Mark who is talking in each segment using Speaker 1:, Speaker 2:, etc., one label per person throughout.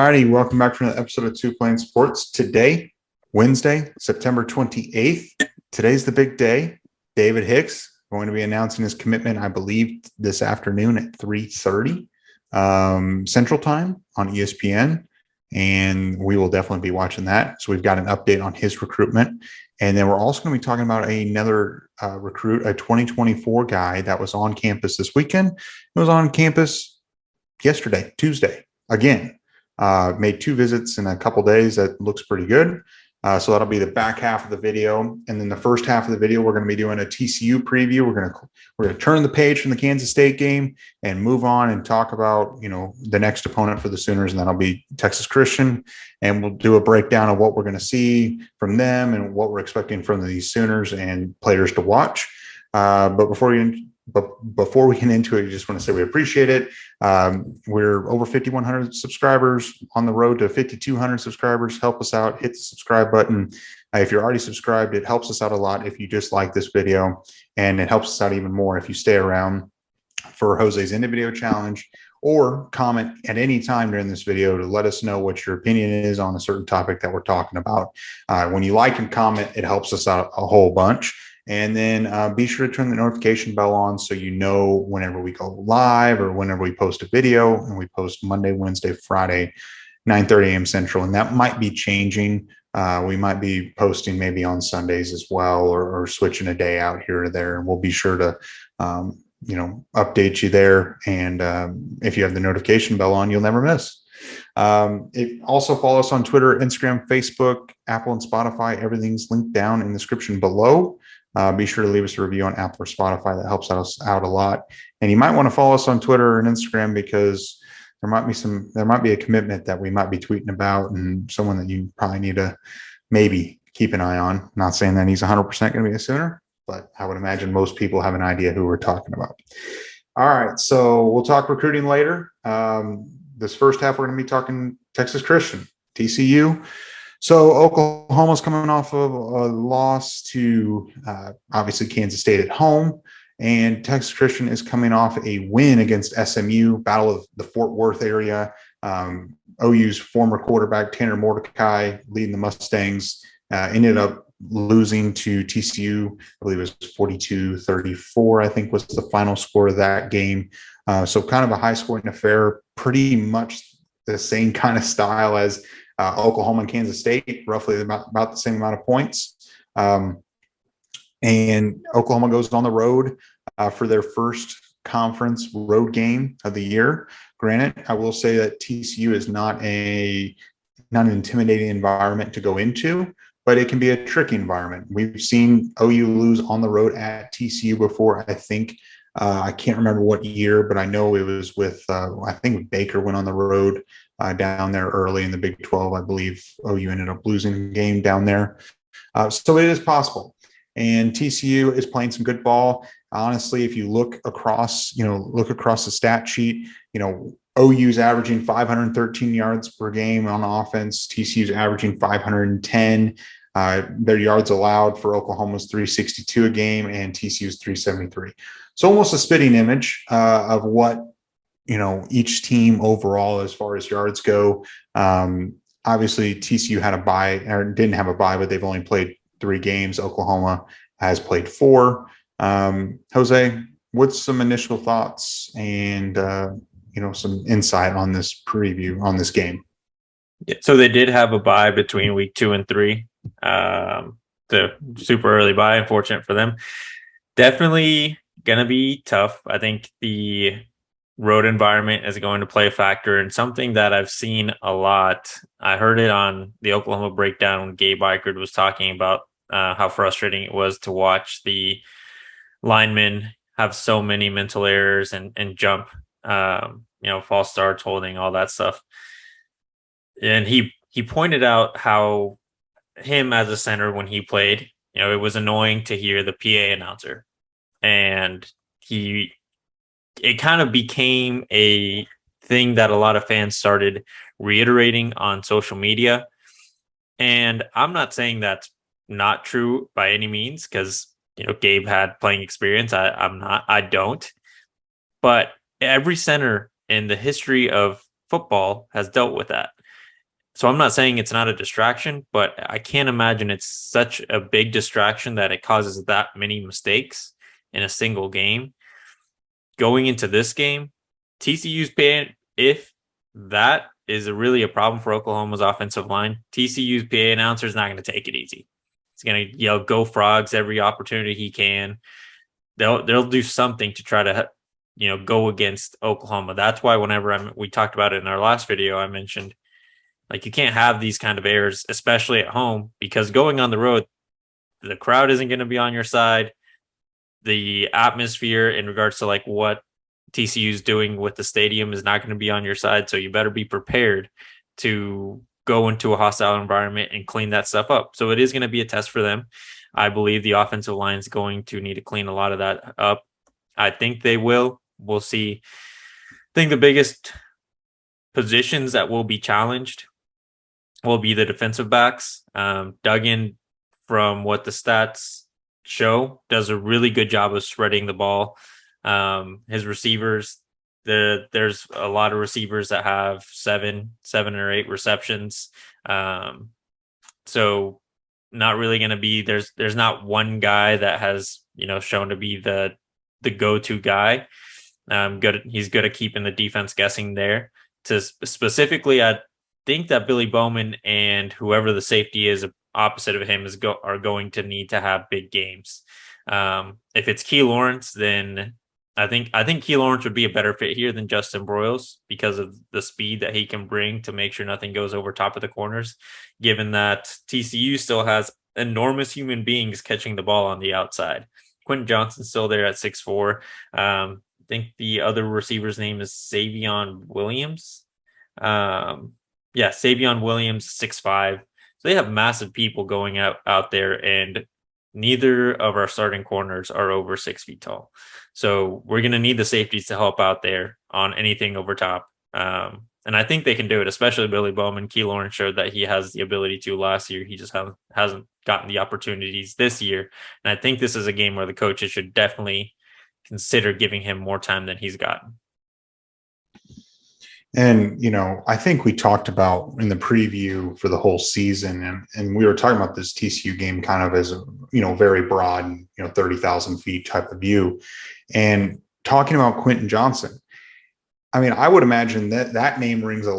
Speaker 1: righty, welcome back to another episode of Two Plane Sports. Today, Wednesday, September 28th. Today's the big day. David Hicks going to be announcing his commitment, I believe, this afternoon at 3:30 Central Time on ESPN, and we will definitely be watching that. So we've got an update on his recruitment, and then we're also going to be talking about another recruit, a 2024 guy that was on campus this weekend. It was on campus yesterday, Tuesday, again. Made 2 visits in a couple days. That looks pretty good. So that'll be the back half of the video, and then the first half of the video, we're going to be doing a TCU preview. We're going to turn the page from the Kansas State game and move on and talk about the next opponent for the Sooners, and that'll be Texas Christian, and we'll do a breakdown of what we're going to see from them and what we're expecting from these Sooners and players to watch. But before we get into it, I just want to say we appreciate it. We're over 5,100 subscribers, on the road to 5,200 subscribers. Help us out. Hit the subscribe button. If you're already subscribed, it helps us out a lot if you just like this video, and it helps us out even more if you stay around for Jose's end of video challenge, or comment at any time during this video to let us know what your opinion is on a certain topic that we're talking about. When you like and comment, it helps us out a whole bunch. And then be sure to turn the notification bell on so you know whenever we go live or whenever we post a video. And we post Monday, Wednesday, Friday, 9:30 a.m. Central. And that might be changing. We might be posting maybe on Sundays as well, or switching a day out here or there. And we'll be sure to, update you there. And if you have the notification bell on, you'll never miss. Also follow us on Twitter, Instagram, Facebook, Apple, and Spotify. Everything's linked down in the description below. Be sure to leave us a review on Apple or Spotify. That helps us out a lot. And you might want to follow us on Twitter and Instagram, because there might be a commitment that we might be tweeting about, and someone that you probably need to maybe keep an eye on. Not saying that he's 100% going to be a Sooner, but I would imagine most people have an idea who we're talking about. All right, so we'll talk recruiting later. This first half, we're going to be talking Texas Christian, TCU. So Oklahoma's coming off of a loss to obviously Kansas State at home, and Texas Christian is coming off a win against SMU, Battle of the Fort Worth area. OU's former quarterback Tanner Mordecai, leading the Mustangs, ended up losing to TCU. I believe it was 42-34, I think was the final score of that game. So kind of a high-scoring affair, pretty much the same kind of style as Oklahoma and Kansas State, roughly about the same amount of points. And Oklahoma goes on the road for their first conference road game of the year. Granted, I will say that TCU is not an intimidating environment to go into, but it can be a tricky environment. We've seen OU lose on the road at TCU before. I think I can't remember what year, but I know it was with I think Baker went on the road down there early in the Big 12. I believe OU ended up losing the game down there. So it is possible. And TCU is playing some good ball. Honestly, if you look across the stat sheet, OU's averaging 513 yards per game on offense. TCU's averaging 510. Their yards allowed for Oklahoma's 362 a game, and TCU's 373. So almost a spitting image of what each team overall as far as yards go. Obviously, TCU had a bye, or didn't have a bye, but they've only played 3 games. Oklahoma has played 4. Jose, what's some initial thoughts and some insight on this preview on this game?
Speaker 2: Yeah, so they did have a bye between week 2 and 3. The super early bye, unfortunate for them. Definitely gonna be tough. I think the road environment is going to play a factor, and something that I've seen a lot. I heard it on the Oklahoma Breakdown when Gabe Eichert was talking about how frustrating it was to watch the linemen have so many mental errors and jump, false starts, holding, all that stuff. And he pointed out how him as a center, when he played, it was annoying to hear the PA announcer, and it kind of became a thing that a lot of fans started reiterating on social media. And I'm not saying that's not true by any means, because Gabe had playing experience. I don't. But every center in the history of football has dealt with that. So I'm not saying it's not a distraction, but I can't imagine it's such a big distraction that it causes that many mistakes in a single game. Going into this game, TCU's PA, if that is really a problem for Oklahoma's offensive line, TCU's PA announcer is not going to take it easy. He's going to yell "Go Frogs" every opportunity he can. They'll do something to try to go against Oklahoma. That's why whenever we talked about it in our last video, I mentioned like you can't have these kind of errors, especially at home, because going on the road, the crowd isn't going to be on your side. The atmosphere in regards to like what TCU is doing with the stadium is not going to be on your side. So you better be prepared to go into a hostile environment and clean that stuff up. So it is going to be a test for them. I believe the offensive line is going to need to clean a lot of that up. I think they will. We'll see. I think the biggest positions that will be challenged will be the defensive backs. Duggan, from what the stats show, does a really good job of spreading the ball. His receivers, there's a lot of receivers that have seven or eight receptions. So not really going to be there's not one guy that has shown to be the go-to guy. He's good at keeping the defense guessing there. To specifically, I think that Billy Bowman and whoever the safety is opposite of him are going to need to have big games. If it's Key Lawrence, then I think Key Lawrence would be a better fit here than Justin Broyles because of the speed that he can bring to make sure nothing goes over top of the corners, given that TCU still has enormous human beings catching the ball on the outside. Quentin Johnson's still there at 6'4". I think the other receiver's name is Savion Williams. Savion Williams, 6'5". So they have massive people going out there, and neither of our starting corners are over 6 feet tall. So we're going to need the safeties to help out there on anything over top. And I think they can do it, especially Billy Bowman. Key Lawrence showed that he has the ability to last year. He just hasn't gotten the opportunities this year. And I think this is a game where the coaches should definitely consider giving him more time than he's gotten.
Speaker 1: And, I think we talked about in the preview for the whole season, and we were talking about this TCU game kind of as a, very broad, 30,000 feet type of view, and talking about Quentin Johnson. I mean, I would imagine that name brings back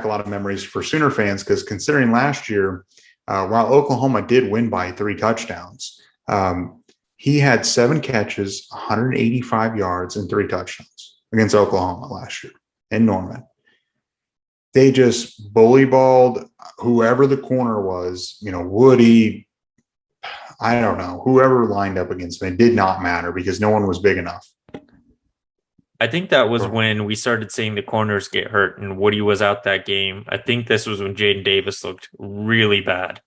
Speaker 1: a lot of memories for Sooner fans, because considering last year, while Oklahoma did win by 3 touchdowns, he had 7 catches, 185 yards, and 3 touchdowns against Oklahoma last year in Norman. They just bully balled whoever the corner was, Woody, I don't know, whoever lined up against him. It did not matter because no one was big enough.
Speaker 2: I think that was when we started seeing the corners get hurt and Woody was out that game. I think this was when Jaden Davis looked really bad.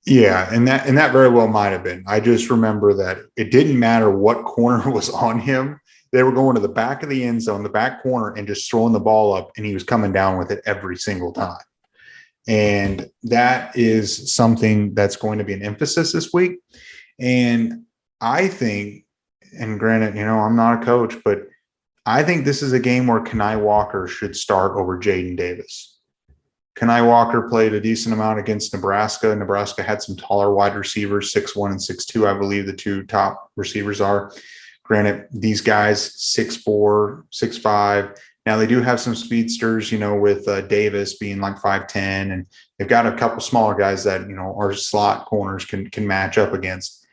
Speaker 1: Yeah, and that very well might have been. I just remember that it didn't matter what corner was on him. They were going to the back of the end zone, the back corner, and just throwing the ball up, and he was coming down with it every single time. And that is something that's going to be an emphasis this week. And I think, and granted, I'm not a coach, but I think this is a game where Kenai Walker should start over Jaden Davis. Kenai Walker played a decent amount against Nebraska. Nebraska had some taller wide receivers, 6'1" and 6'2", I believe the 2 top receivers are. Granted, these guys, 6'4", 6'5". Now, they do have some speedsters, with Davis being like 5'10", and they've got a couple smaller guys that, our slot corners can match up against.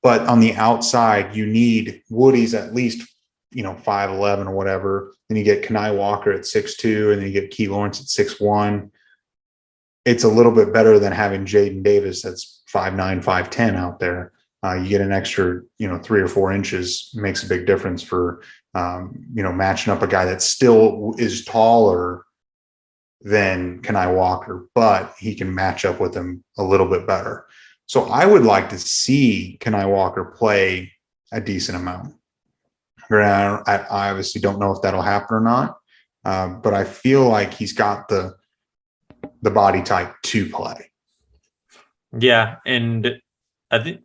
Speaker 1: But on the outside, you need Woody's at least, 5'11" or whatever. Then you get Kenai Walker at 6'2", and then you get Key Lawrence at 6'1". It's a little bit better than having Jaden Davis that's 5'9", 5'10" out there. You get an extra, 3 or 4 inches, makes a big difference for, matching up a guy that still is taller than Kenai Walker, but he can match up with him a little bit better. So I would like to see Kenai Walker play a decent amount. I obviously don't know if that'll happen or not, but I feel like he's got the body type to play.
Speaker 2: Yeah, and I think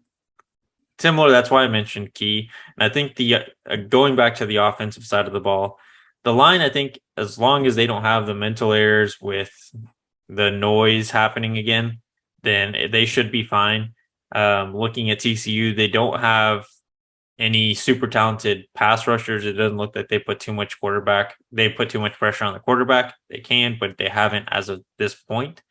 Speaker 2: similar, that's why I mentioned Key. And I think the going back to the offensive side of the ball, the line, I think, as long as they don't have the mental errors with the noise happening again, then they should be fine. Looking at TCU, they don't have any super talented pass rushers. It doesn't look like they put too much pressure on the quarterback. They can, but they haven't as of this point.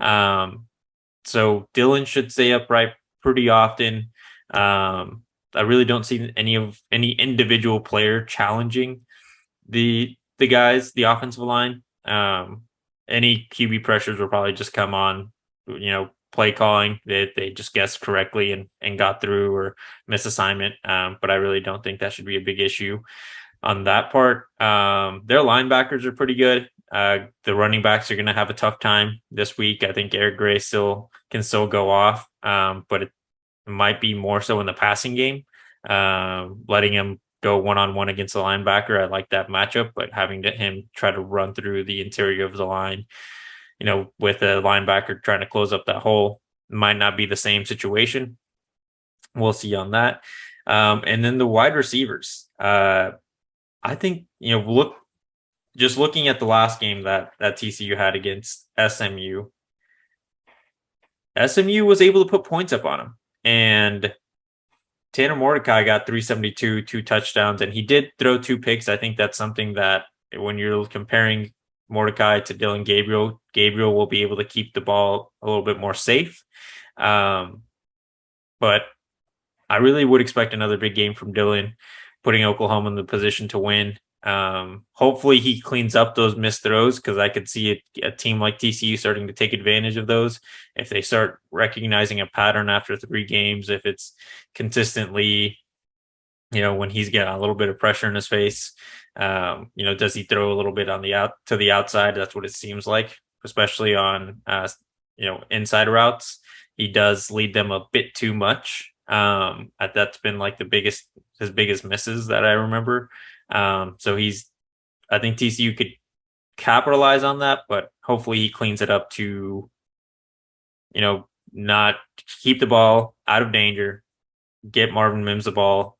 Speaker 2: So Dylan should stay upright pretty often. I really don't see any individual player challenging the the offensive line. Any QB pressures will probably just come on, play calling. They just guessed correctly and got through or miss assignment. But I really don't think that should be a big issue on that part. Their linebackers are pretty good. The running backs are going to have a tough time this week. I think Eric Gray can still go off, but it might be more so in the passing game. Letting him go one-on-one against the linebacker, I like that matchup, but having him try to run through the interior of the line, with a linebacker trying to close up that hole, might not be the same situation. We'll see on that. And then the wide receivers. I think, looking at the last game that TCU had against SMU was able to put points up on him. And Tanner Mordecai got 372, 2 touchdowns, and he did throw 2 picks. I think that's something that when you're comparing Mordecai to Dylan Gabriel will be able to keep the ball a little bit more safe. But I really would expect another big game from Dylan, putting Oklahoma in the position to win. Hopefully he cleans up those missed throws, because I could see a team like TCU starting to take advantage of those if they start recognizing a pattern after 3 games. If it's consistently, when he's getting a little bit of pressure in his face, does he throw a little bit to the outside? That's what it seems like, especially on inside routes. He does lead them a bit too much. That's been like his biggest misses that I remember. So I think TCU could capitalize on that, but hopefully he cleans it up to, not keep the ball out of danger, get Marvin Mims the ball,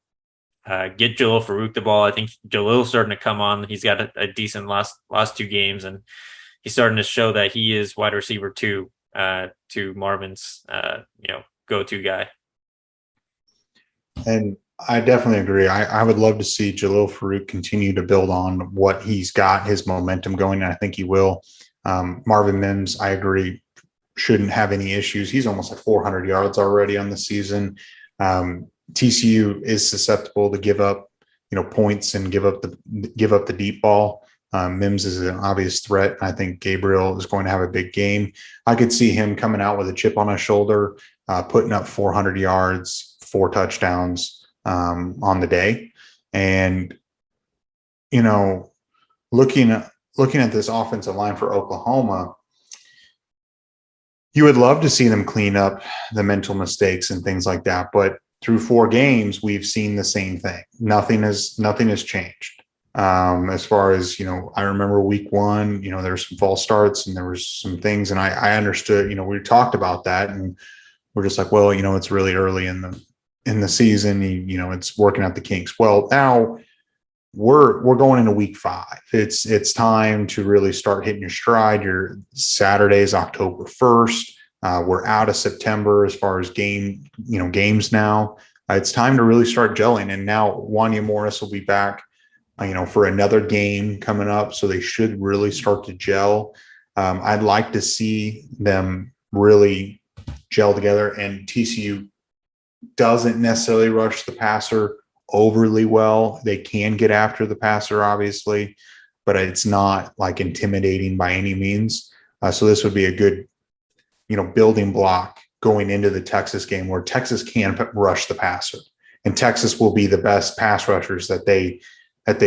Speaker 2: get Jalil Farouk the ball. I think Jalil's starting to come on. He's got a decent last 2 games, and he's starting to show that he is wide receiver 2 to Marvin's, go-to guy.
Speaker 1: And I definitely agree. I would love to see Jalil Farouk continue to build on what he's got, his momentum going, and I think he will. Marvin Mims, I agree, shouldn't have any issues. He's almost at 400 yards already on the season. TCU is susceptible to give up, points and give up the deep ball. Mims is an obvious threat. I think Gabriel is going to have a big game. I could see him coming out with a chip on his shoulder, putting up 400 yards, 4 touchdowns on the day. And, looking at this offensive line for Oklahoma, you would love to see them clean up the mental mistakes and things like that. But through 4 games, we've seen the same thing. Nothing has changed. As far as, I remember week 1, there were some false starts and there was some things, and I understood, we talked about that, and we're just like, well, it's really early in the season, it's working out the kinks. Well, now we're going into week 5. It's time to really start hitting your stride. Your Saturday's October 1st. We're out of September as far as games now. It's time to really start gelling. And now Wanya Morris will be back, for another game coming up. So they should really start to gel. I'd like to see them really gel together, and TCU doesn't necessarily rush the passer overly well. They can get after the passer, obviously, but it's not like intimidating by any means. So this would be a good, building block going into the Texas game, where Texas can rush the passer, and Texas will be the best pass rushers that they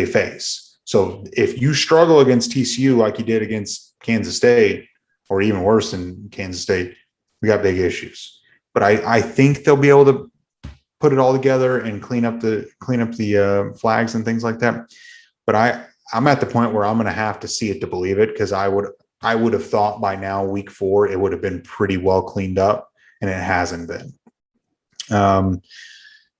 Speaker 1: face. So if you struggle against TCU like you did against Kansas State, or even worse than Kansas State, we got big issues. But I think they'll be able to put it all together and clean up the flags and things like that. But I'm at the point where I'm going to have to see it to believe it, because I would have thought by now, week 4, it would have been pretty well cleaned up, and it hasn't been.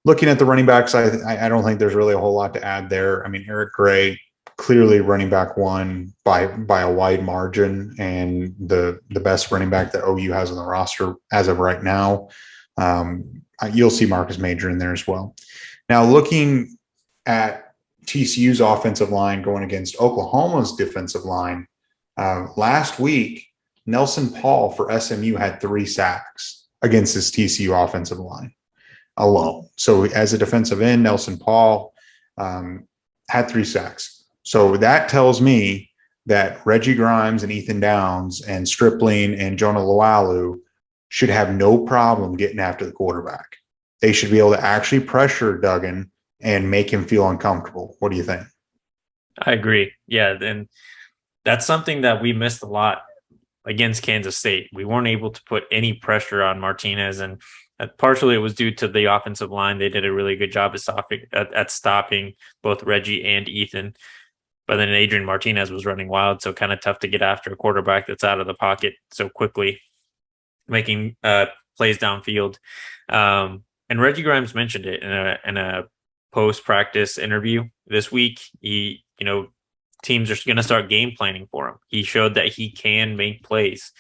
Speaker 1: Looking at the running backs, I don't think there's really a whole lot to add there. I mean, Eric Gray clearly running back one by a wide margin, and the best running back that OU has on the roster as of right now. You'll see Marcus Major in there as well. Now, looking at TCU's offensive line going against Oklahoma's defensive line, last week, Nelson Paul for SMU had 3 sacks against this TCU offensive line alone. So as a defensive end, Nelson Paul had 3 sacks. So that tells me that Reggie Grimes and Ethan Downs and Stripling and Jonah Loalu should have no problem getting after the quarterback. They should be able to actually pressure Duggan and make him feel uncomfortable. What do you think?
Speaker 2: I agree. Yeah, and that's something that we missed a lot against Kansas State. We weren't able to put any pressure on Martinez, and partially it was due to the offensive line. They did a really good job at stopping both Reggie and Ethan. But then Adrian Martinez was running wild, so kind of tough to get after a quarterback that's out of the pocket so quickly, making plays downfield. And Reggie Grimes mentioned it in a post-practice interview this week. Teams are going to start game planning for him. He showed that he can make plays.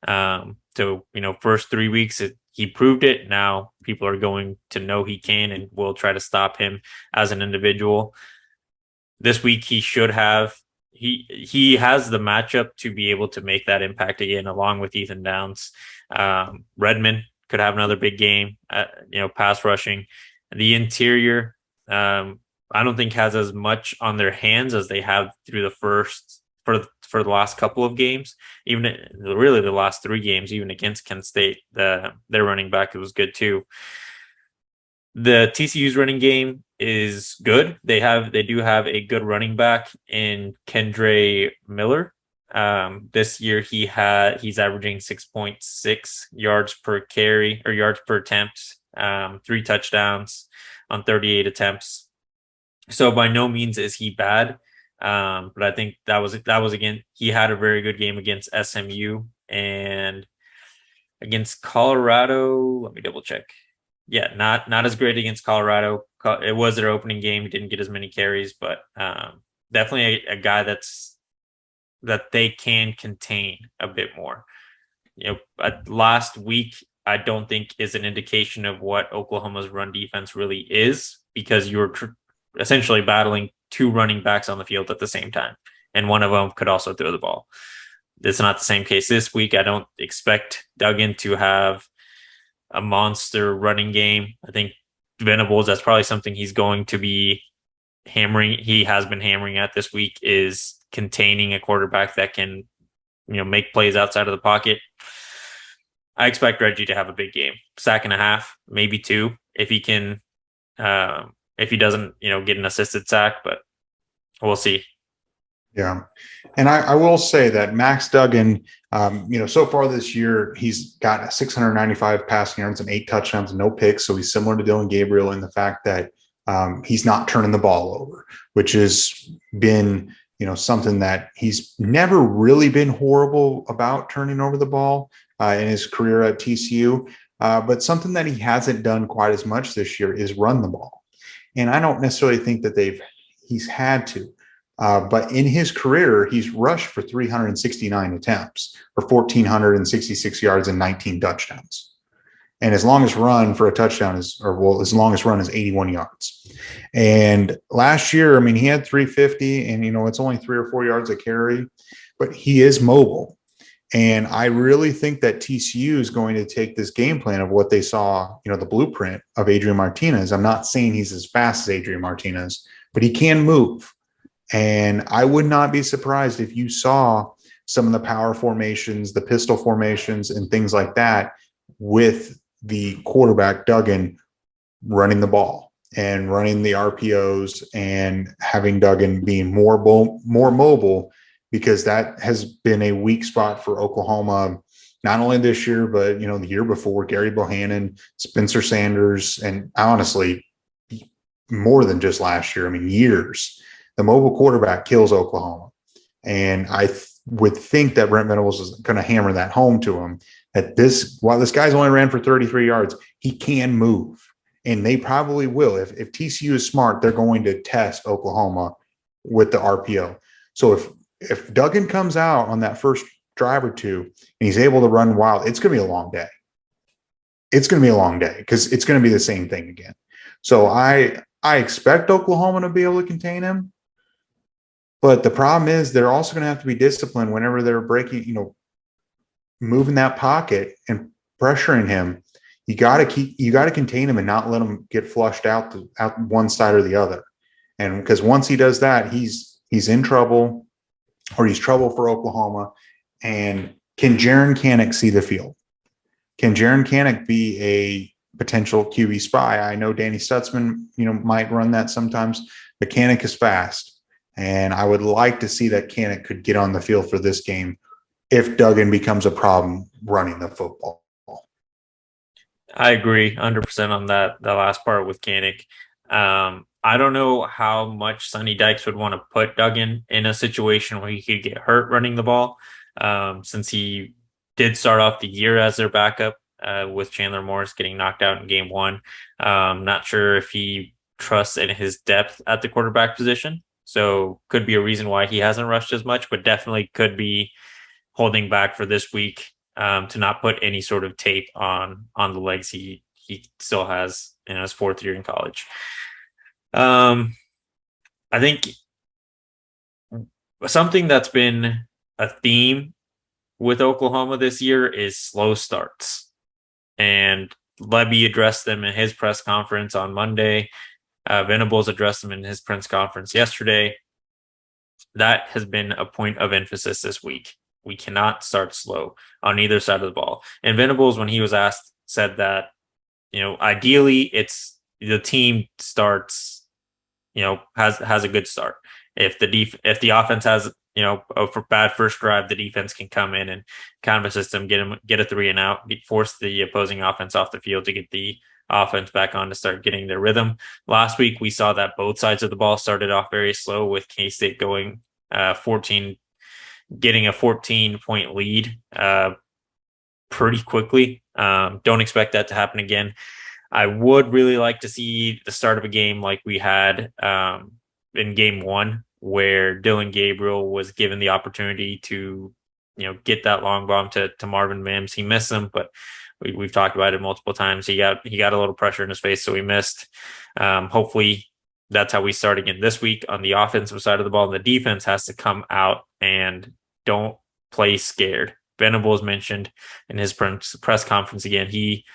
Speaker 2: First 3 weeks, he proved it. Now people are going to know he can and will try to stop him as an individual. This week, he should have. He has the matchup to be able to make that impact again, along with Ethan Downs. Redmond could have another big game. Pass rushing. The interior, I don't think has as much on their hands as they have through the first for the last couple of games. Even really the last 3 games, even against Kent State, their running back was good too. The TCU's running game is good. They do have a good running back in Kendre Miller. This year he's averaging 6.6 yards per carry or yards per attempt, 3 touchdowns on 38 attempts. So by no means is he bad. But I think that was again, he had a very good game against SMU and against Colorado. Let me double check. Yeah, not as great against Colorado. It was their opening game. He didn't get as many carries, but definitely a guy that they can contain a bit more. Last week, I don't think is an indication of what Oklahoma's run defense really is, because you're essentially battling 2 running backs on the field at the same time, and one of them could also throw the ball. It's not the same case this week. I don't expect Duggan to have a monster running game. I think Venables, that's probably something he's going to be hammering. He has been hammering at this week, is containing a quarterback that can, make plays outside of the pocket. I expect Reggie to have a big game, 1.5 sacks, maybe 2, if he can, if he doesn't, get an assisted sack, but we'll see.
Speaker 1: Yeah. And I will say that Max Duggan, so far this year, he's got 695 passing yards and 8 touchdowns and no picks. So he's similar to Dylan Gabriel in the fact that he's not turning the ball over, which has been, something that he's never really been horrible about turning over the ball in his career at TCU. But something that he hasn't done quite as much this year is run the ball. And I don't necessarily think that he's had to. But in his career, he's rushed for 369 attempts for 1,466 yards and 19 touchdowns. And his longest run for a touchdown his longest run is 81 yards. And last year, he had 350, and, it's only 3 or 4 yards a carry, but he is mobile. And I really think that TCU is going to take this game plan of what they saw, the blueprint of Adrian Martinez. I'm not saying he's as fast as Adrian Martinez, but he can move. And I would not be surprised if you saw some of the power formations, the pistol formations, and things like that with the quarterback, Duggan, running the ball and running the RPOs and having Duggan being more mobile, because that has been a weak spot for Oklahoma, not only this year, but, the year before. Gary Bohannon, Spencer Sanders, and honestly, more than just last year, years. The mobile quarterback kills Oklahoma. And I would think that Brent Venables is going to hammer that home to him, that while this guy's only ran for 33 yards, he can move. And they probably will. If TCU is smart, they're going to test Oklahoma with the RPO. So if Duggan comes out on that first drive or two and he's able to run wild, it's going to be a long day. It's going to be a long day because it's going to be the same thing again. So I expect Oklahoma to be able to contain him. But the problem is they're also going to have to be disciplined whenever they're breaking, moving that pocket and pressuring him. You got to contain him and not let him get flushed out one side or the other. And because once he does that, he's in trouble, or he's trouble for Oklahoma. And can Jaron Kanak see the field? Can Jaron Kanak be a potential QB spy? I know Danny Stutzman, might run that sometimes, but Kanak is fast. And I would like to see that Kanak could get on the field for this game if Duggan becomes a problem running the football.
Speaker 2: I agree 100% on that last part with Kanak. I don't know how much Sonny Dykes would want to put Duggan in a situation where he could get hurt running the ball, since he did start off the year as their backup with Chandler Morris getting knocked out in game one. Not sure if he trusts in his depth at the quarterback position. So could be a reason why he hasn't rushed as much, but definitely could be holding back for this week to not put any sort of tape on the legs he still has in his fourth year in college. I think something that's been a theme with Oklahoma this year is slow starts. And Lebby addressed them in his press conference on Monday. Venables addressed them in his press conference yesterday. That has been a point of emphasis this week. We cannot start slow on either side of the ball. And Venables, when he was asked, said that, ideally it's the team starts, has a good start. If the offense has, a bad first drive, the defense can come in and kind of assist them, get a 3 and out, force the opposing offense off the field to get the offense back on to start getting their rhythm. Last week, we saw that both sides of the ball started off very slow, with K-State getting a 14-point lead pretty quickly. Don't expect that to happen again. I would really like to see the start of a game like we had in game one, where Dylan Gabriel was given the opportunity to, get that long bomb to Marvin Mims. He missed them, but we've talked about it multiple times. He got a little pressure in his face, so he missed. Hopefully that's how we start again this week on the offensive side of the ball. And the defense has to come out and don't play scared. Venables mentioned in his press conference again, he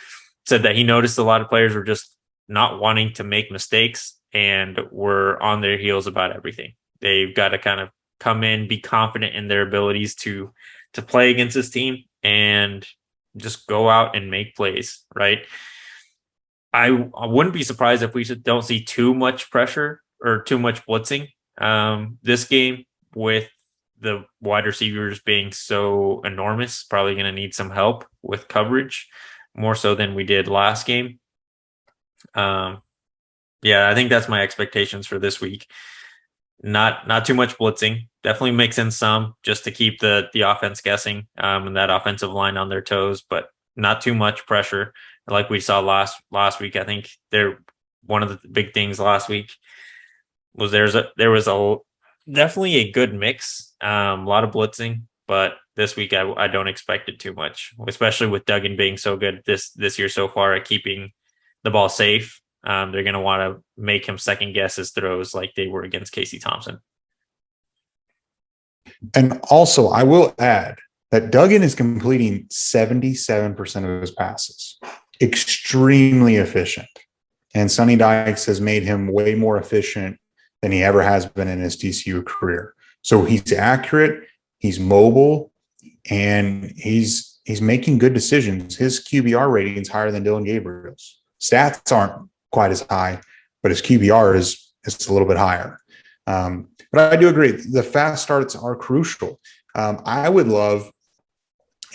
Speaker 2: said that he noticed a lot of players were just not wanting to make mistakes and were on their heels about everything. They've got to kind of come in, be confident in their abilities to play against this team and just go out and make plays, right? I wouldn't be surprised if we don't see too much pressure or too much blitzing this game, with the wide receivers being so enormous. Probably going to need some help with coverage, more so than we did last game. I think that's my expectations for this week. Not too much blitzing. Definitely mix in some just to keep the offense guessing and that offensive line on their toes, but not too much pressure like we saw last week. I think one of the big things last week was there was definitely a good mix, a lot of blitzing, but this week I don't expect it too much, especially with Duggan being so good this year so far at keeping the ball safe. They're going to want to make him second guess his throws like they were against Casey Thompson.
Speaker 1: And also, I will add that Duggan is completing 77% of his passes. Extremely efficient. And Sonny Dykes has made him way more efficient than he ever has been in his TCU career. So he's accurate, he's mobile, and he's making good decisions. His QBR rating is higher than Dylan Gabriel's. Stats aren't quite as high, but his QBR is a little bit higher. But I do agree, the fast starts are crucial. I would love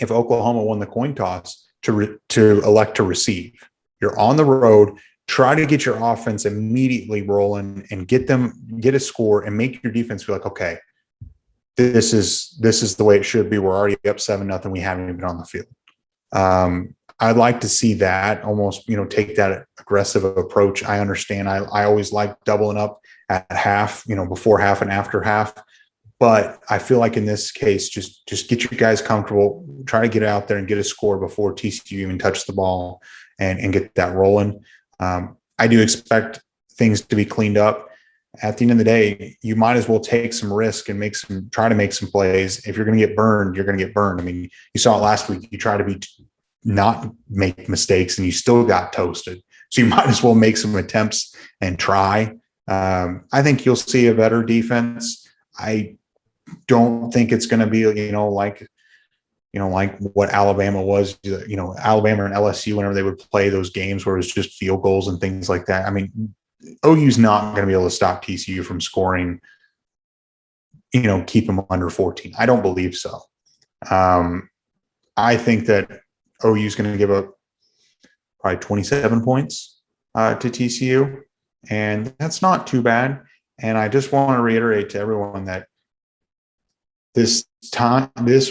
Speaker 1: if Oklahoma won the coin toss to elect to receive. You're on the road, try to get your offense immediately rolling and get a score and make your defense feel like, okay, this is the way it should be. We're already up 7-0. We haven't even been on the field. I'd like to see that almost, take that aggressive approach. I understand. I always like doubling up at half, before half and after half. But I feel like in this case, just get you guys comfortable, try to get out there and get a score before TCU even touch the ball and get that rolling. I do expect things to be cleaned up. At the end of the day, you might as well take some risk and try to make some plays. If you're going to get burned, you're going to get burned. I mean, you saw it last week. You try to not make mistakes and you still got toasted. So you might as well make some attempts and try. I think you'll see a better defense. I don't think it's going to be, like what Alabama was, Alabama and LSU, whenever they would play those games where it was just field goals and things like that. I mean, OU's not going to be able to stop TCU from scoring, keep them under 14. I don't believe so. I think that OU's going to give up probably 27 points to TCU, and that's not too bad. And I just want to reiterate to everyone that this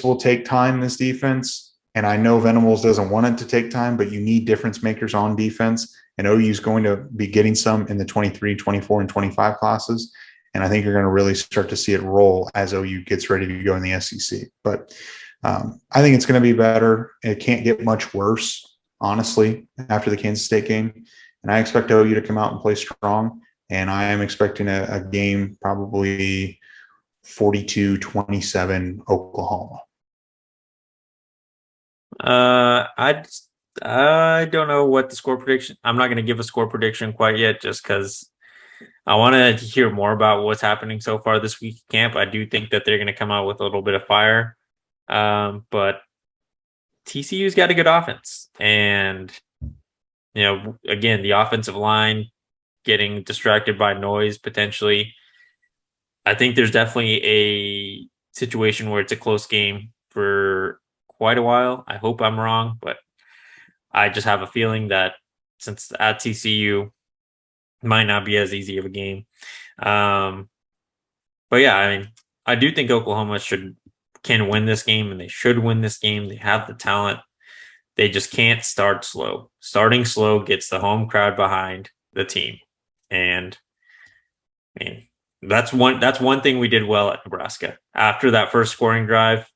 Speaker 1: will take time, this defense. And I know Venables doesn't want it to take time, but you need difference makers on defense. And OU is going to be getting some in the 23, 24, and 25 classes. And I think you're going to really start to see it roll as OU gets ready to go in the SEC. But I think it's going to be better. It can't get much worse, honestly, after the Kansas State game. And I expect OU to come out and play strong. And I am expecting a game probably 42-27 Oklahoma.
Speaker 2: I don't know what the score prediction. I'm not going to give a score prediction quite yet, just because I want to hear more about what's happening so far this week camp. I do think that they're going to come out with a little bit of fire, but TCU's got a good offense, and again, the offensive line getting distracted by noise potentially. I think there's definitely a situation where it's a close game for quite a while. I hope I'm wrong, but I just have a feeling that since at TCU, it might not be as easy of a game. But yeah, I mean, I do think Oklahoma can win this game, and they should win this game. They have the talent. They just can't start slow. Starting slow gets the home crowd behind the team, and I mean, that's one thing we did well at Nebraska. After that first scoring drive,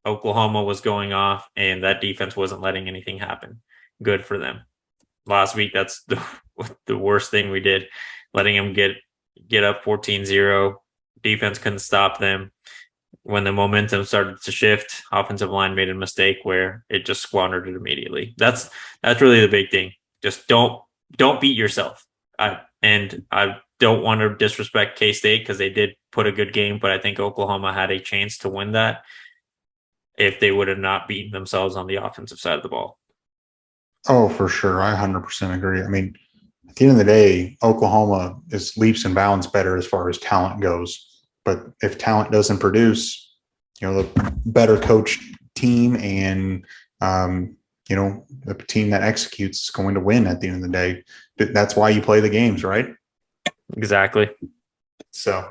Speaker 2: Oklahoma was going off, and that defense wasn't letting anything happen. Good for them. Last week, that's the worst thing we did, letting them get up 14-0. Defense couldn't stop them. When the momentum started to shift, offensive line made a mistake where it just squandered it immediately. That's really the big thing. Just don't beat yourself. I don't want to disrespect K-State because they did put a good game, but I think Oklahoma had a chance to win that if they would have not beaten themselves on the offensive side of the ball.
Speaker 1: Oh, for sure. I 100% agree. I mean, at the end of the day, Oklahoma is leaps and bounds better as far as talent goes. But if talent doesn't produce, the better coached team and, the team that executes is going to win at the end of the day. That's why you play the games, right?
Speaker 2: Exactly.
Speaker 1: So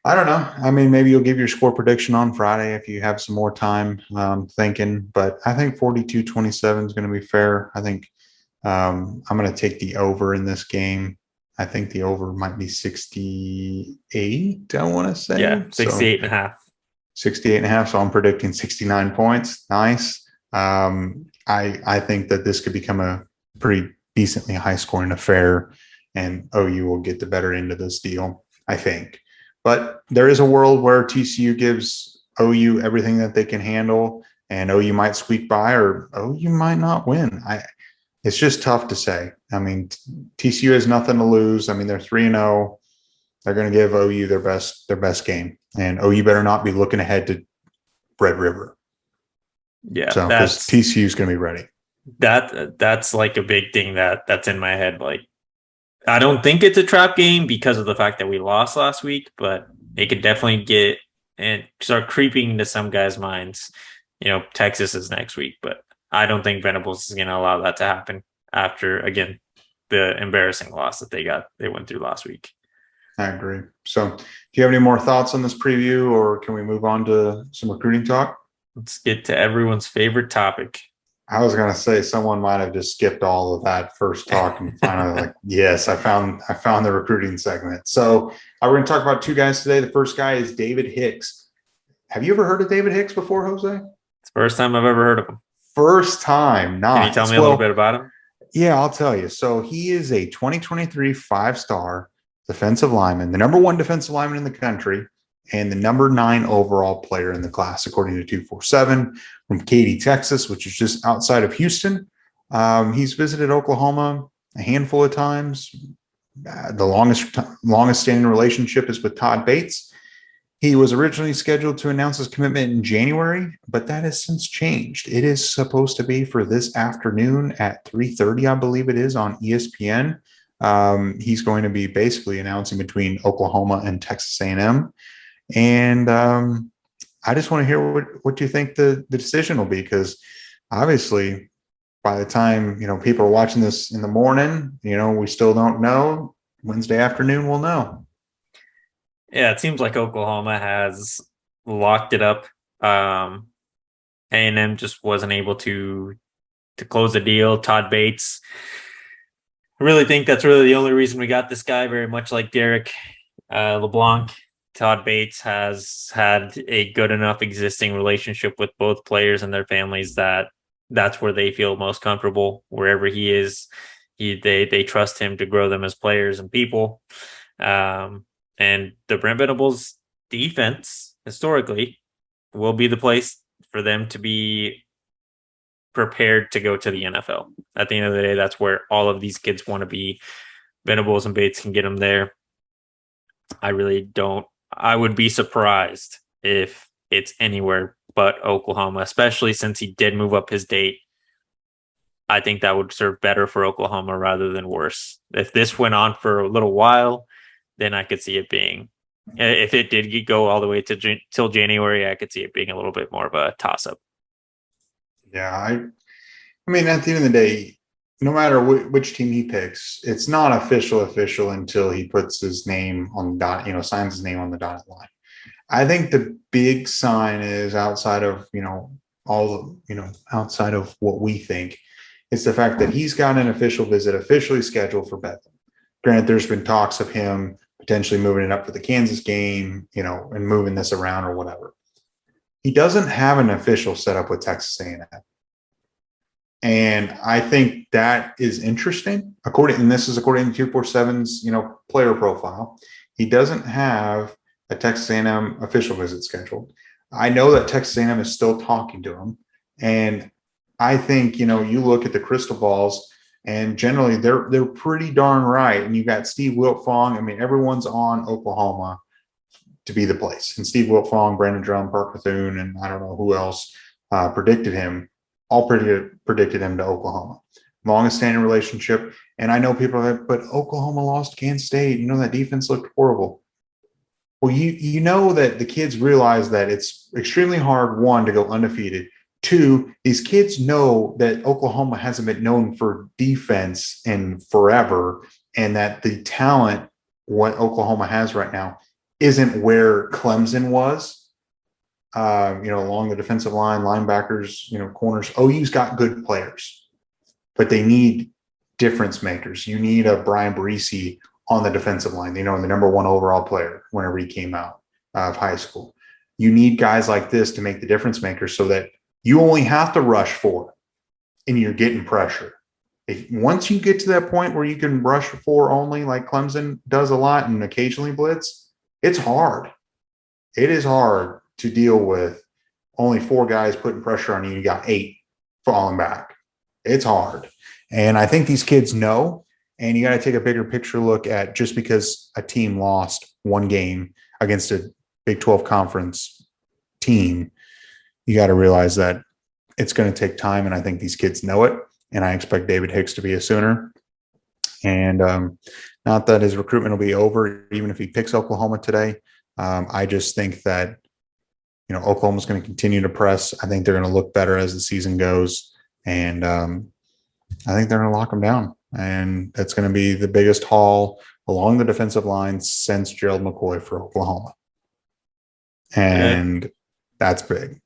Speaker 1: I don't know. I mean, maybe you'll give your score prediction on Friday if you have some more time thinking. But I think 42-27 is going to be fair. I think I'm going to take the over in this game. I think the over might be 68, I want to say.
Speaker 2: Yeah, 68.5.
Speaker 1: 68.5. So I'm predicting 69 points. Nice. I think that this could become a pretty decently high scoring affair, and OU will get the better end of this deal, I think. But there is a world where TCU gives OU everything that they can handle, and OU might squeak by, or OU might not win. It's just tough to say. I mean, TCU has nothing to lose. I mean, they're 3-0. They're going to give OU their best game, and OU better not be looking ahead to Red River.
Speaker 2: Yeah,
Speaker 1: so because TCU is going to be ready.
Speaker 2: That's like a big thing that's in my head. Like, I don't think it's a trap game because of the fact that we lost last week, but it could definitely get and start creeping into some guys' minds. Texas is next week, but I don't think Venables is going to allow that to happen after, again, the embarrassing loss that they went through last week.
Speaker 1: I agree. So do you have any more thoughts on this preview, or can we move on to some recruiting talk?
Speaker 2: Let's get to everyone's favorite topic.
Speaker 1: I was gonna say someone might have just skipped all of that first talk and finally like, yes, I found the recruiting segment. So we're gonna talk about two guys today. The first guy is David Hicks. Have you ever heard of David Hicks before, Jose?
Speaker 2: It's the first time I've ever heard of him.
Speaker 1: First time,
Speaker 2: Can you tell me a little bit about him?
Speaker 1: Yeah, I'll tell you. So he is a 2023 five-star defensive lineman, the number one defensive lineman in the country, and the number 9 overall player in the class, according to 247, from Katy, Texas, which is just outside of Houston. He's visited Oklahoma a handful of times. The longest standing relationship is with Todd Bates. He was originally scheduled to announce his commitment in January, but that has since changed. It is supposed to be for this afternoon at 3:30, I believe it is, on ESPN. He's going to be basically announcing between Oklahoma and Texas A&M. And I just want to hear what you think the decision will be, because obviously by the time, people are watching this in the morning, we still don't know. Wednesday afternoon, we'll know.
Speaker 2: Yeah, it seems like Oklahoma has locked it up. A&M just wasn't able to close the deal. Todd Bates, I really think that's really the only reason we got this guy. Very much like Derek LeBlanc, Todd Bates has had a good enough existing relationship with both players and their families that's where they feel most comfortable. Wherever he is, they trust him to grow them as players and people. And the Brent Venables defense, historically, will be the place for them to be prepared to go to the NFL. At the end of the day, that's where all of these kids want to be. Venables and Bates can get them there. I would be surprised if it's anywhere but Oklahoma, especially since he did move up his date. I think that would serve better for Oklahoma rather than worse. If this went on for a little while, then I could see it being, if it did go all the way till January, I could see it being a little bit more of a toss-up.
Speaker 1: Yeah, I mean, at the end of the day, no matter which team he picks, it's not official until he puts his name on the dot, signs his name on the dotted line. I think the big sign is outside of, outside of what we think, it's the fact that he's got an official visit officially scheduled for Bethlehem. Granted, there's been talks of him potentially moving it up for the Kansas game, and moving this around or whatever. He doesn't have an official setup with Texas A&M. And I think that is interesting. And this is according to 247's, player profile. He doesn't have a Texas A&M official visit scheduled. I know that Texas A&M is still talking to him. And I think, you look at the crystal balls, and generally they're pretty darn right. And you got Steve Wiltfong. I mean, everyone's on Oklahoma to be the place. And Steve Wiltfong, Brandon Drum, Park Bethune, and I don't know who else predicted him. All predicted him to Oklahoma. Longest standing relationship. And I know people are like, but Oklahoma lost Kansas State. That defense looked horrible. Well, you know that the kids realize that it's extremely hard, one, to go undefeated. Two, these kids know that Oklahoma hasn't been known for defense in forever, and that the talent, what Oklahoma has right now, isn't where Clemson was. Along the defensive line, linebackers, corners. OU's got good players, but they need difference makers. You need a Brian Barisi on the defensive line, the number 1 overall player whenever he came out of high school. You need guys like this to make the difference makers, so that you only have to rush 4 and you're getting pressure. Once you get to that point where you can rush 4 only, like Clemson does a lot and occasionally blitz, it's hard. It is hard to deal with only 4 guys putting pressure on you. You got 8 falling back. It's hard. And I think these kids know, and you got to take a bigger picture look at, just because a team lost 1 game against a Big 12 conference team, you got to realize that it's going to take time. And I think these kids know it. And I expect David Hicks to be a Sooner. And not that his recruitment will be over, even if he picks Oklahoma today. I just think that, Oklahoma's going to continue to press. I think they're going to look better as the season goes. And I think they're going to lock him down. And that's going to be the biggest haul along the defensive line since Gerald McCoy for Oklahoma. And that's big.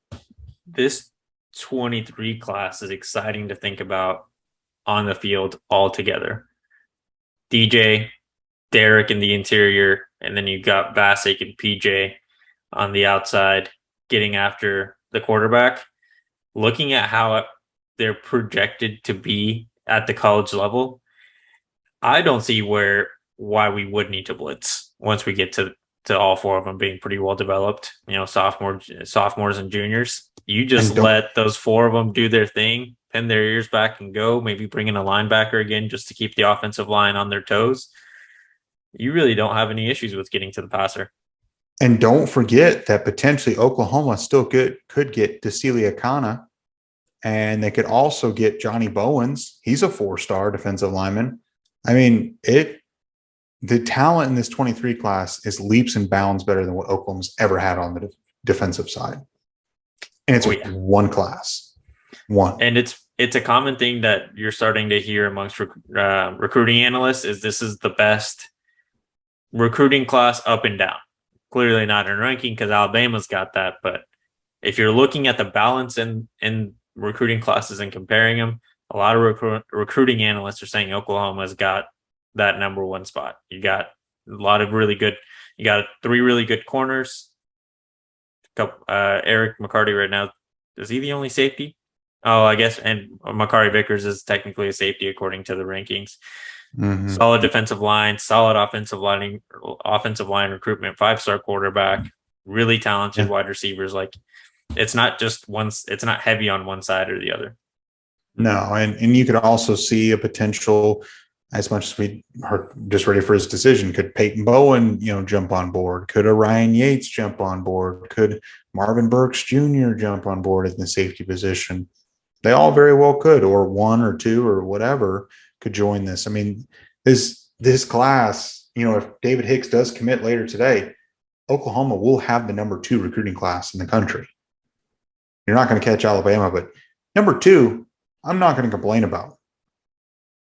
Speaker 2: This 23 class is exciting to think about on the field altogether. DJ, Derek in the interior, and then you got Bassick and PJ on the outside getting after the quarterback. Looking at how they're projected to be at the college level, I don't see why we would need to blitz once we get to all four of them being pretty well developed. Sophomores and juniors. You just let those four of them do their thing, pin their ears back and go. Maybe bring in a linebacker again just to keep the offensive line on their toes. You really don't have any issues with getting to the passer.
Speaker 1: And don't forget that potentially Oklahoma still could get Decelia Kana, and they could also get Johnny Bowens. He's a 4-star defensive lineman. I mean, the talent in this 23 class is leaps and bounds better than what Oklahoma's ever had on the defensive side. And it's one class. One.
Speaker 2: And it's a common thing that you're starting to hear amongst recruiting analysts is this is the best recruiting class up and down. Clearly not in ranking because Alabama's got that. But if you're looking at the balance in recruiting classes and comparing them, a lot of recruiting analysts are saying Oklahoma's got that number one spot. You got a lot of you got 3 really good corners. Eric McCarty right now, is he the only safety? Oh, I guess. And Makari Vickers is technically a safety according to the rankings. Mm-hmm. Solid defensive line, solid offensive line recruitment, 5-star quarterback, really talented wide receivers. Like it's not heavy on one side or the other.
Speaker 1: No, and you could also see a potential, as much as we are just ready for his decision. Could Peyton Bowen, jump on board? Could Orion Yates jump on board? Could Marvin Burks Jr. jump on board in the safety position? They all very well could, or 1 or 2 or whatever could join this. I mean, this class, if David Hicks does commit later today, Oklahoma will have the number 2 recruiting class in the country. You're not going to catch Alabama, but number 2, I'm not going to complain about.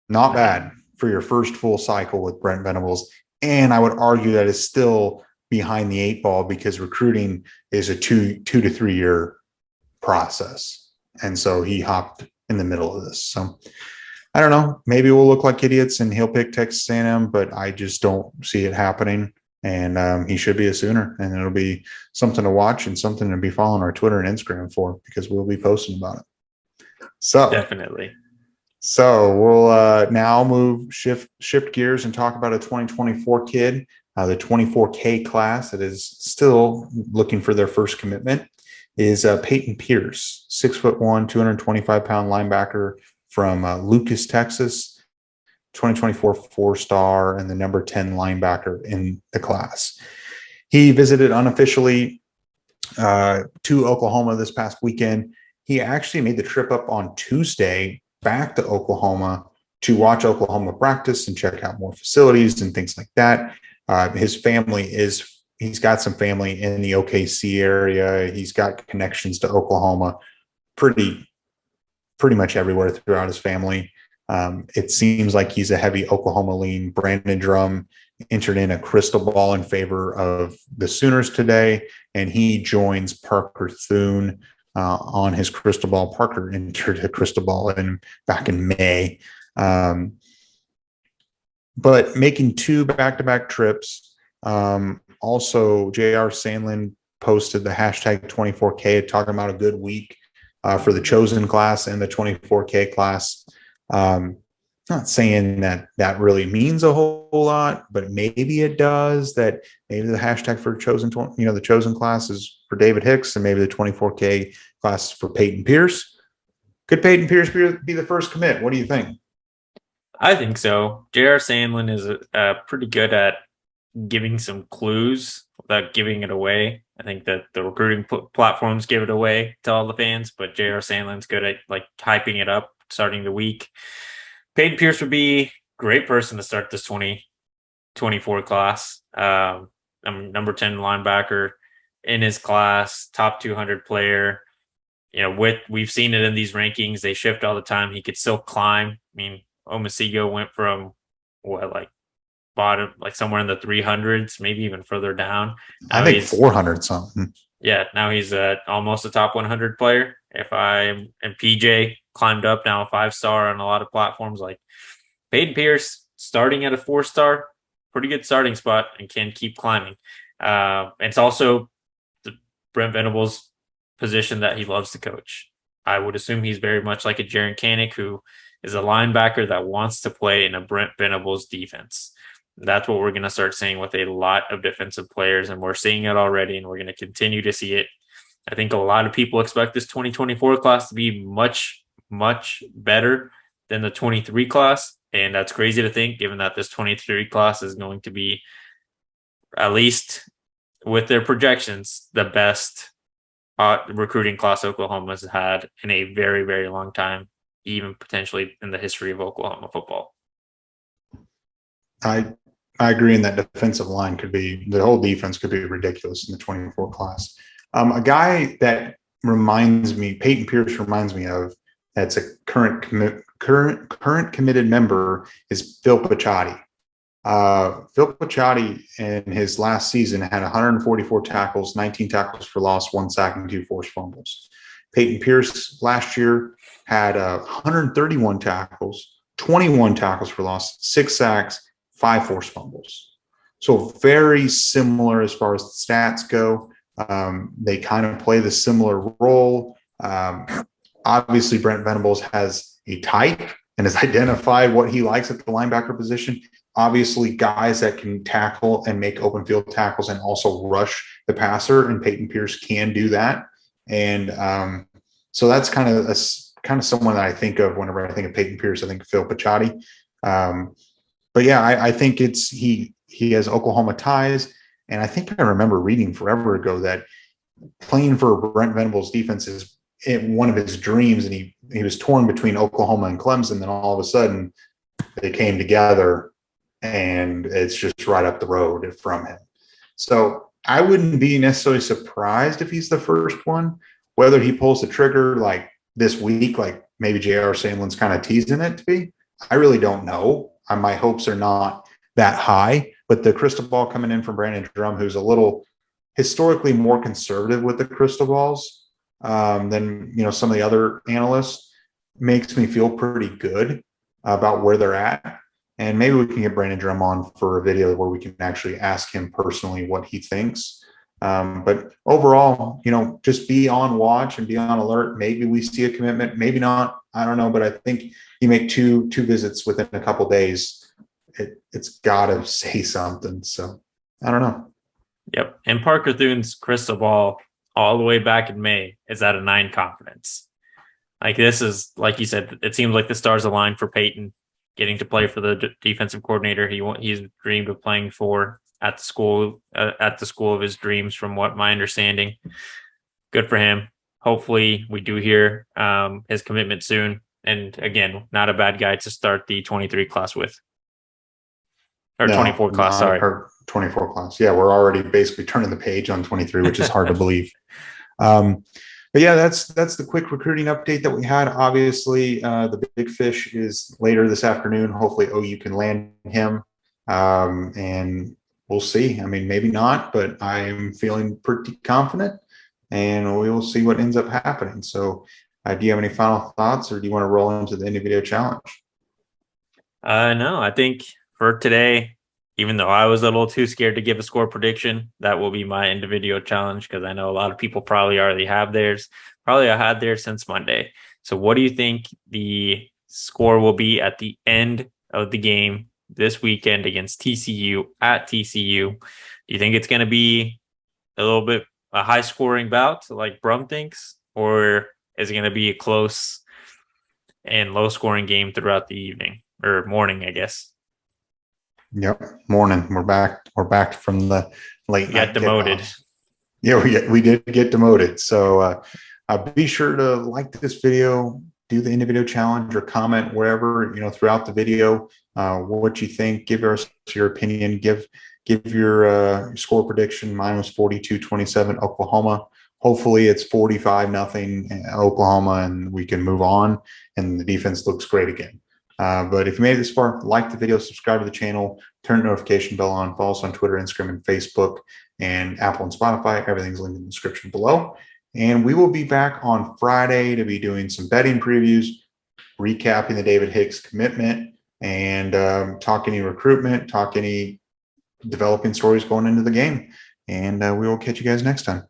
Speaker 1: Not bad for your first full cycle with Brent Venables. And I would argue that is still behind the 8 ball because recruiting is a 2 to 3 year process. And so he hopped in the middle of this. So I don't know. Maybe we'll look like idiots and he'll pick Texas A&M, but I just don't see it happening. And he should be a Sooner, and it'll be something to watch and something to be following our Twitter and Instagram for because we'll be posting about it. So
Speaker 2: definitely.
Speaker 1: So we'll now shift gears and talk about a 2024 kid, the 24K class that is still looking for their first commitment is Peyton Pierce, 6'1", 225-pound linebacker from Lucas, Texas, 2024 4-star and the number 10 linebacker in the class. He visited unofficially to Oklahoma this past weekend. He actually made the trip up on Tuesday back to Oklahoma to watch Oklahoma practice and check out more facilities and things like that. He's got some family in the OKC area. He's got connections to Oklahoma pretty much everywhere throughout his family. It seems like he's a heavy Oklahoma lean. Brandon Drum entered in a crystal ball in favor of the Sooners today, and he joins Parker Thune on his crystal ball. Parker entered a crystal ball back in May. But making 2 back-to-back trips. Also, J.R. Sandlin posted the hashtag 24K talking about a good week for the chosen class and the 24K class. Not saying that really means a whole lot, but maybe it does. That maybe the hashtag for the chosen class is for David Hicks, and maybe the 24K class is for Peyton Pierce. Could Peyton Pierce be the first commit? What do you think?
Speaker 2: I think so. J.R. Sandlin is pretty good at giving some clues without giving it away. I think that the recruiting platforms give it away to all the fans, but J.R. Sandlin's good at hyping it up starting the week. Peyton Pierce would be a great person to start this 2024 class. Number 10 linebacker in his class, top 200 player. We've seen it in these rankings. They shift all the time. He could still climb. I mean, Omasigo went from bottom, somewhere in the 300s, maybe even further down.
Speaker 1: I think 400 something.
Speaker 2: Yeah, now he's almost a top 100 player. And PJ climbed up now a 5-star on a lot of platforms. Like Peyton Pierce starting at a 4-star, pretty good starting spot, and can keep climbing. It's also the Brent Venables position that he loves to coach. I would assume he's very much like a Jaron Kanik, who is a linebacker that wants to play in a Brent Venables defense. That's what we're going to start seeing with a lot of defensive players, and we're seeing it already, and we're going to continue to see it. I think a lot of people expect this 2024 class to be much, much better than the 23 class, and that's crazy to think, given that this 23 class is going to be, at least with their projections, the best recruiting class Oklahoma has had in a very, very long time, even potentially in the history of Oklahoma football.
Speaker 1: I agree in that defensive line the whole defense could be ridiculous in the 24 class. A guy that Peyton Pierce reminds me of, that's a current committed member, is Phil Picciotti. Phil Picciotti in his last season had 144 tackles, 19 tackles for loss, 1 sack, and 2 forced fumbles. Peyton Pierce last year had 131 tackles, 21 tackles for loss, 6 sacks, 5 forced fumbles. So very similar as far as the stats go. They kind of play the similar role. Obviously, Brent Venables has a type and has identified what he likes at the linebacker position. Obviously, guys that can tackle and make open field tackles and also rush the passer, and Peyton Pierce can do that. And so that's kind of someone that I think of whenever I think of Peyton Pierce. I think of Phil Picciotti. But yeah, I think he has Oklahoma ties, and I think I remember reading forever ago that playing for Brent Venables' defense is one of his dreams, and he was torn between Oklahoma and Clemson. Then all of a sudden, they came together, and it's just right up the road from him. So I wouldn't be necessarily surprised if he's the first one. Whether he pulls the trigger like this week, like maybe J.R. Sandlin's kind of teasing it to be, I really don't know. My hopes are not that high, but the crystal ball coming in from Brandon Drum, who's a little historically more conservative with the crystal balls than some of the other analysts, makes me feel pretty good about where they're at. And maybe we can get Brandon Drum on for a video where we can actually ask him personally what he thinks. But overall, just be on watch and be on alert. Maybe we see a commitment, maybe not. I don't know, but I think you make two visits within a couple of days, it's got to say something. So I don't know.
Speaker 2: Yep. And Parker Thune's crystal ball all the way back in May is at a 9 confidence. Like, this is, like you said, it seems like the stars align for Peyton getting to play for the defensive coordinator he's dreamed of playing for at the school of his dreams, from what my understanding. Good for him. Hopefully we do hear his commitment soon. And again, not a bad guy to start the 23 class with. Or 24 class, sorry.
Speaker 1: Or 24 class. Yeah, we're already basically turning the page on 23, which is hard to believe. But yeah, that's the quick recruiting update that we had. Obviously, the big fish is later this afternoon. Hopefully OU can land him. And we'll see. I mean, maybe not, but I'm feeling pretty confident, and we will see what ends up happening. So do you have any final thoughts, or do you want to roll into the individual challenge?
Speaker 2: No, I think for today, even though I was a little too scared to give a score prediction, that will be my individual challenge, because I know a lot of people probably already have theirs. Probably I had theirs since Monday. So what do you think the score will be at the end of the game this weekend against TCU at TCU? Do you think it's going to be a little bit a high scoring bout like Brum thinks, or is it going to be a close and low scoring game throughout the evening or morning, I guess?
Speaker 1: Yep. Morning. We're back from the late night.
Speaker 2: Got demoted.
Speaker 1: Yeah, we did get demoted. So be sure to like this video, do the individual challenge, or comment wherever, throughout the video, what you think. Give us your opinion. Give your score prediction. Mine was 42-27 Oklahoma. Hopefully it's 45-0 Oklahoma, and we can move on, and the defense looks great again. But if you made it this far, like the video, subscribe to the channel, turn the notification bell on, follow us on Twitter, Instagram, and Facebook, and Apple and Spotify. Everything's linked in the description below. And we will be back on Friday to be doing some betting previews, recapping the David Hicks commitment, and talk any recruitment, talk any developing stories going into the game. And we will catch you guys next time.